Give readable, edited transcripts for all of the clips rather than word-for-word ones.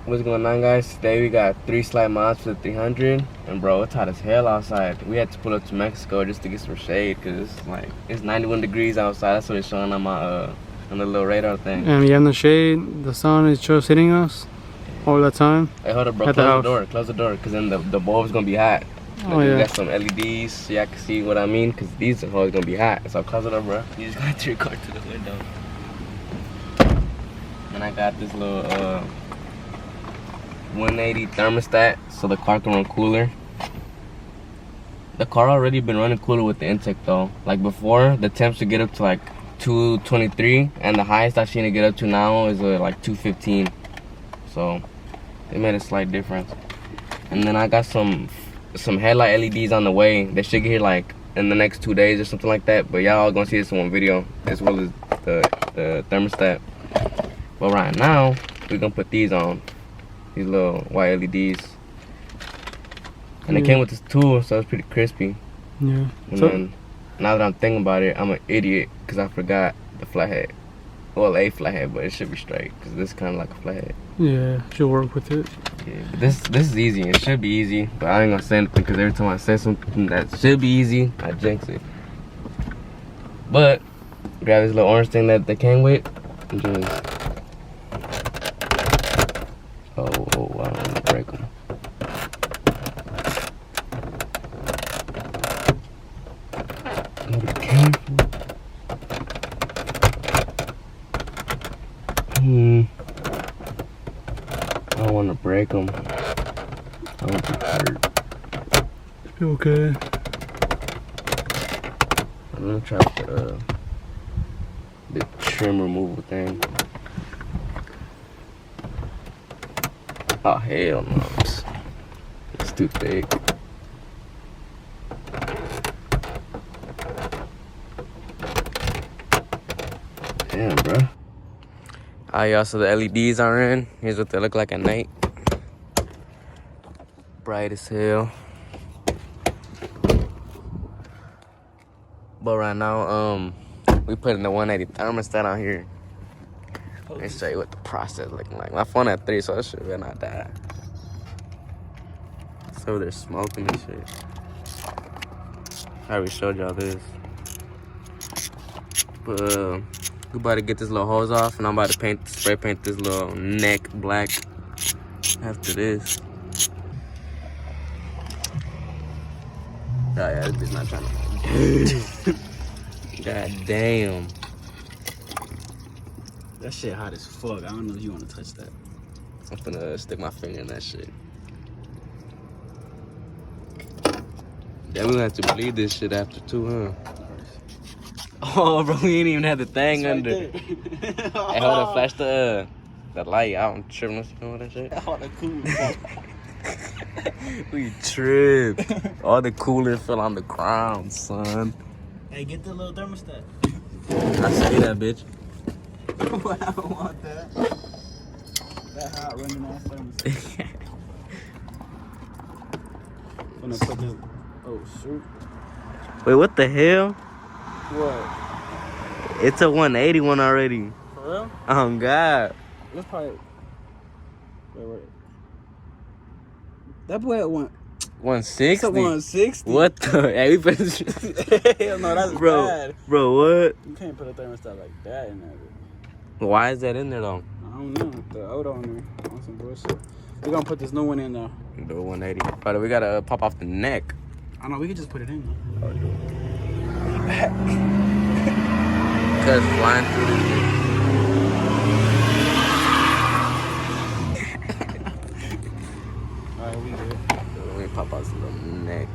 What's going on, guys? Today we got 3 slight miles for the 300, and bro, it's hot as hell outside. We had to pull up to Mexico just to get some shade because it's 91 degrees outside. That's what it's showing on my on the little radar thing. And we have the shade. The sun is just hitting us all the time. Hey, hold up, bro. Close the door, because then the bulb's gonna be hot. Oh yeah. We got some LEDs so y'all can see what I mean, because these are always gonna be hot. So close it up, bro. You just got to record to the window. And I got this little 180 thermostat so the car can run cooler. The car already been running cooler with the intake though. Like before, the temps would get up to like 223, and the highest I've seen it get up to now is like 215. So they made a slight difference. And then I got some headlight LEDs on the way. They should get here like in the next 2 days or something like that. But y'all gonna see this in one video, as well as the thermostat. But right now, we're gonna put these on. These little white LEDs. And they came with this tool, so it's pretty crispy. Yeah. And then, now that I'm thinking about it, I'm an idiot because I forgot the flathead. Well, a flathead, but it should be straight because this is kind of like a flathead. Yeah, she'll work with it. Yeah, but this is easy. It should be easy, but I ain't gonna say anything because every time I say something that should be easy, I jinx it. But grab this little orange thing that they came with and just... Oh, I don't want to break them. Gotta be careful. I don't want to break them. I want to be hurt. You okay? I'm gonna try the trim removal thing. Oh hell no! It's too thick. Damn, bro. Alright, y'all, so the LEDs are in. Here's what they look like at night. Bright as hell. But right now, we putting the 180 thermostat on here. Let me show you what the process looking like. My phone at 3, so it should not die. So they're smoking and shit. I already showed y'all this. But we about to get this little hose off, and I'm about to spray paint this little neck black after this. Oh yeah, this bitch not trying to. God damn. That shit hot as fuck. I don't know if you want to touch that. I'm finna stick my finger in that shit. Then we gonna have to bleed this shit after too, huh? Oh, bro, we ain't even had the thing under. Hey, hold up, flash the light. I don't trip. You know what that shit? All the cool. We tripped. All the cooler fell on the ground, son. Hey, get the little thermostat. I see that, bitch. I don't want that. That hot running ass thermostat. I'm gonna put this. Oh shoot. Wait, what the hell? What? It's a 180 one already. For real? Oh God. Let's probably. Wait. That boy at 160. It's a 160. What the? Hey, we put. Hell no, that's bro, bad. Bro, what? You can't put a thermostat like that in there. Why is that in there though? I don't know. The old on there on some bullshit. We're gonna put this new one in though. Do 180. But we gotta pop off the neck. I know we could just put it in though. Cause flying through this shit. Alright, we good. Let me pop out the neck.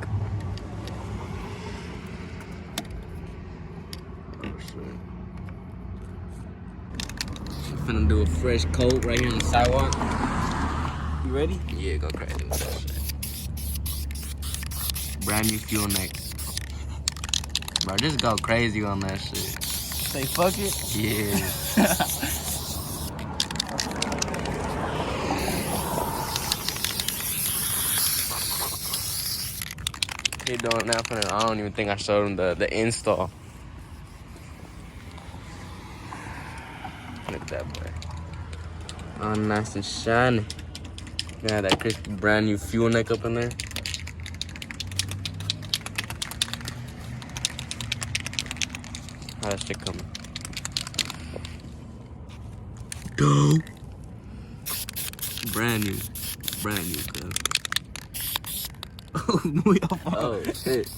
Oh shit. Finna do a fresh coat right here on the sidewalk. You ready? Yeah, go crazy with that shit. Brand new fuel neck. Bro, just go crazy on that shit. Say fuck it? Yeah. He doing that for I don't even think I showed him the install. Look at that boy. Oh, nice and shiny. Yeah, that crisp brand new fuel neck up in there. How that shit coming? Go. Brand new, cuz. Move your phone. Oh shit.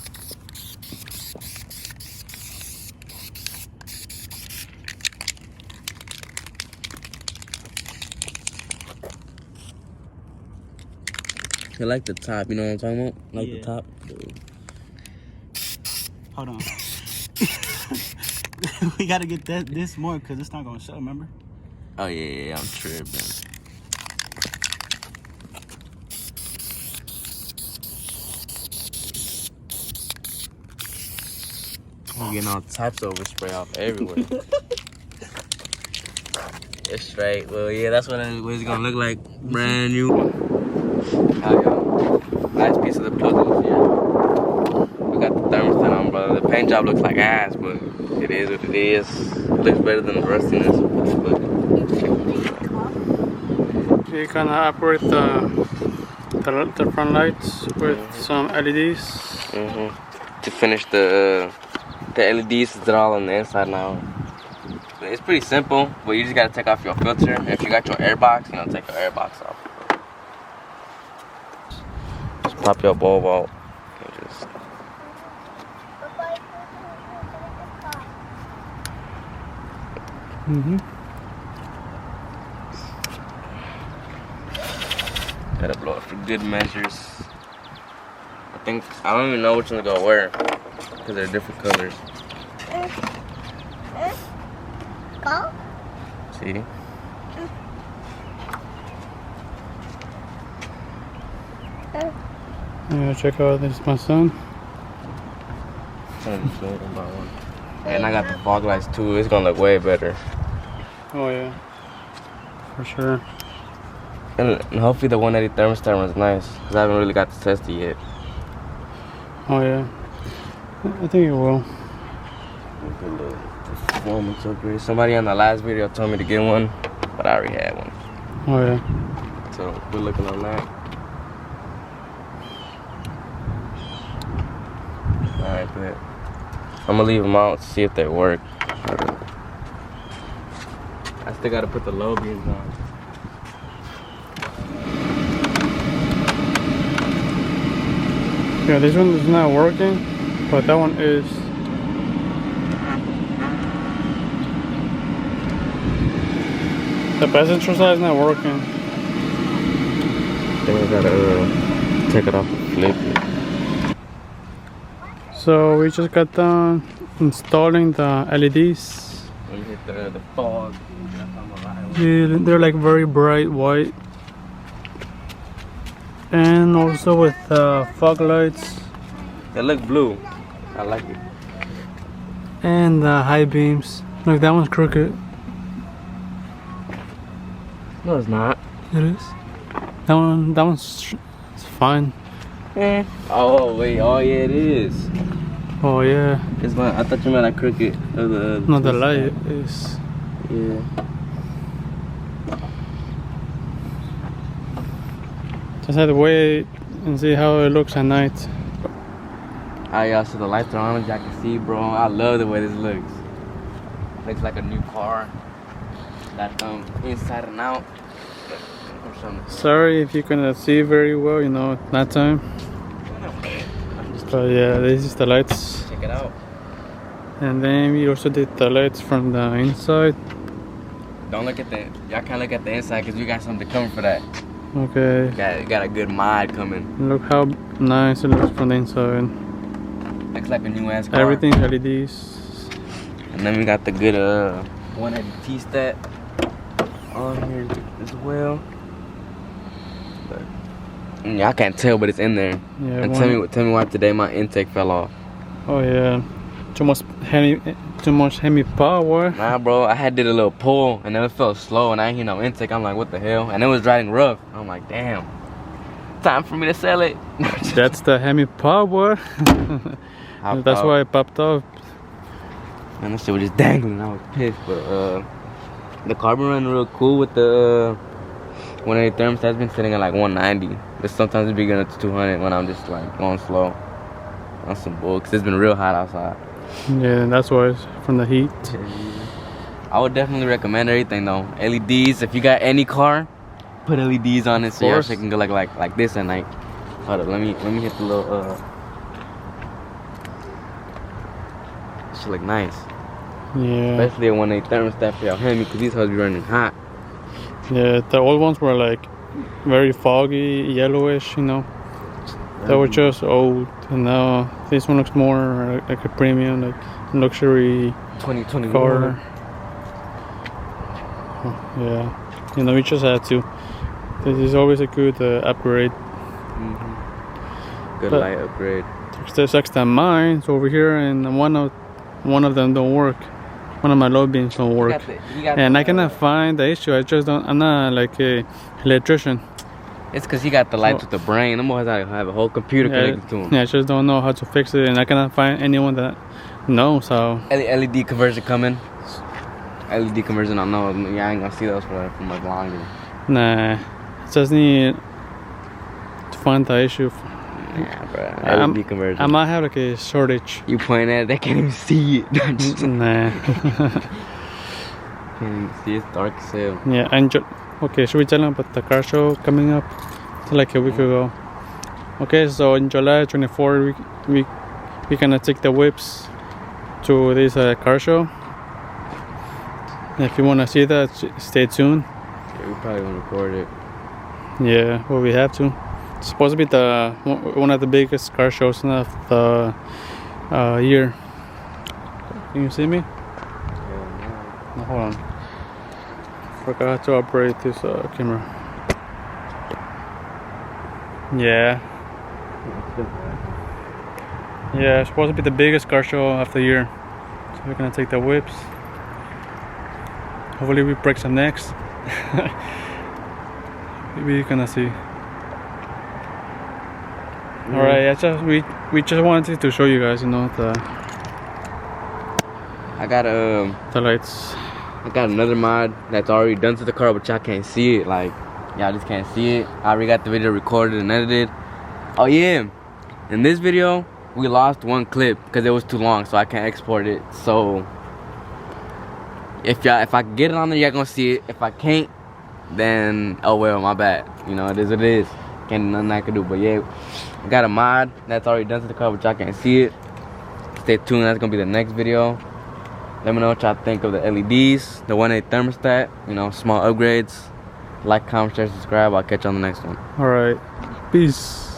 I like the top, you know what I'm talking about? Like Yeah. the top. Hold on. We gotta get this more because it's not gonna show, remember? Oh yeah, I'm tripping. I'm getting all types of overspray off everywhere. It's straight. Well, yeah, that's what it's gonna look like. Brand new. Nice piece of the puzzle here. We got the thermostat on, brother. The paint job looks like ass, but it is what it is. It looks better than the rustiness. You can operate the front lights with some LEDs. To finish the LEDs that are all on the inside now. It's pretty simple, but you just gotta take off your filter. If you got your air box, take your air box off. Just pop your bulb out. And just... Gotta blow it for good measures. I don't even know which one to go where, because they're different colors. See? Yeah, check out this is my son. And I got the fog lights too. It's gonna look way better. Oh yeah, for sure. And hopefully the 180 thermostat runs nice, because I haven't really got to test it yet. Oh yeah, I think it will. Performance upgrade. Somebody on the last video told me to get one, but I already had one. Oh yeah. So we're looking on that. Alright, bet. I'm gonna leave them out to see if they work. I still gotta put the low beams on. Yeah, this one is not working, but that one is. The passenger side is not working. Then we gotta take it off and flip it. So we just got done installing the LEDs. When you hit the fog, They're like very bright white. And also with fog lights. they look blue. I like it. And high beams. Look, that one's crooked. No, it's not. It is. That one's it's fine. Oh wait, oh yeah, it is. Oh yeah. It's fine. I thought you meant like crooked. No, the light is. Yeah. Just have to wait and see how it looks at night. Alright, y'all, so the lights are on, as y'all can see, bro. I love the way this looks. Looks like a new car. That inside and out. Sorry if you cannot see very well, nighttime. But yeah, this is the lights. Check it out. And then we also did the lights from the inside. Don't look at y'all can't look at the inside because we got something coming for that. Okay. Got a good mod coming. Look how nice it looks from the inside. Looks like a new ass car. Everything LEDs. And then we got the good 180 T-stat on here as well. But, y'all can't tell, but it's in there. Yeah. And tell me why today my intake fell off. Oh yeah. Too much Hemi power. Nah, bro, I did a little pull and then it felt slow and I ain't hear no intake. I'm like, what the hell? And it was riding rough. I'm like, damn. Time for me to sell it. That's the Hemi power. That's why it popped up. And that shit was just dangling. I was pissed, but the carbon running real cool with the 180 thermostat's been sitting at like 190. But sometimes it be getting up to 200 when I'm just like going slow on some bull. Cause it's been real hot outside. Yeah, that's why it's from the heat. I would definitely recommend everything though. LEDs, if you got any car, put LEDs on it so your shit can go like this at night. Hold up, let me hit the little shit look nice. Yeah. Especially a 180 thermostat for your Hemi, cause these hoes be running hot. Yeah, the old ones were like very foggy, yellowish, you know. They were just old, and now this one looks more like a premium, like luxury 2021 car. Yeah, you know, we just had to. This is always a good upgrade. Good But light upgrade. There's sucks that mine's over here, and one of them don't work. One of my low beams don't work, and I cannot find the issue. I'm not like a electrician. It's cause he got the lights with the brain. Them boys have a whole computer connected to him. Yeah, I just don't know how to fix it, and I cannot find anyone that knows how. LED conversion coming. LED conversion, I know. Yeah, I ain't gonna see those for much longer. Nah, just need to find the issue. Yeah, bro. LED conversion. I might have like a shortage. You point at it, they can't even see it. Nah. Can't even see, it's dark as hell. Yeah, okay, should we tell them about the car show coming up? It's like a week ago. Okay, so in July 24th, we're gonna take the whips to this car show. If you wanna see that, stay tuned. Yeah, we probably gonna record it. Yeah, well, we have to. It's supposed to be one of the biggest car shows of the year. Can you see me? Yeah, No, hold on. Forgot to operate this camera. Yeah. Yeah, it's supposed to be the biggest car show of the year. So we're gonna take the whips. Hopefully we break some necks. We're gonna see. Alright, we just wanted to show you guys, you know, I got the lights. I got another mod that's already done to the car, but y'all can't see it. Like, y'all just can't see it. I already got the video recorded and edited. Oh yeah, in this video we lost one clip because it was too long, so I can't export it. So if I can get it on there, y'all gonna see it. If I can't, then oh well, my bad. You know, it is what it is. Can't do nothing I can do. But yeah, I got a mod that's already done to the car, but y'all can't see it. Stay tuned. That's gonna be the next video. Let me know what y'all think of the LEDs, the 180 thermostat, you know, small upgrades. Like, comment, share, subscribe. I'll catch you on the next one. Alright, peace.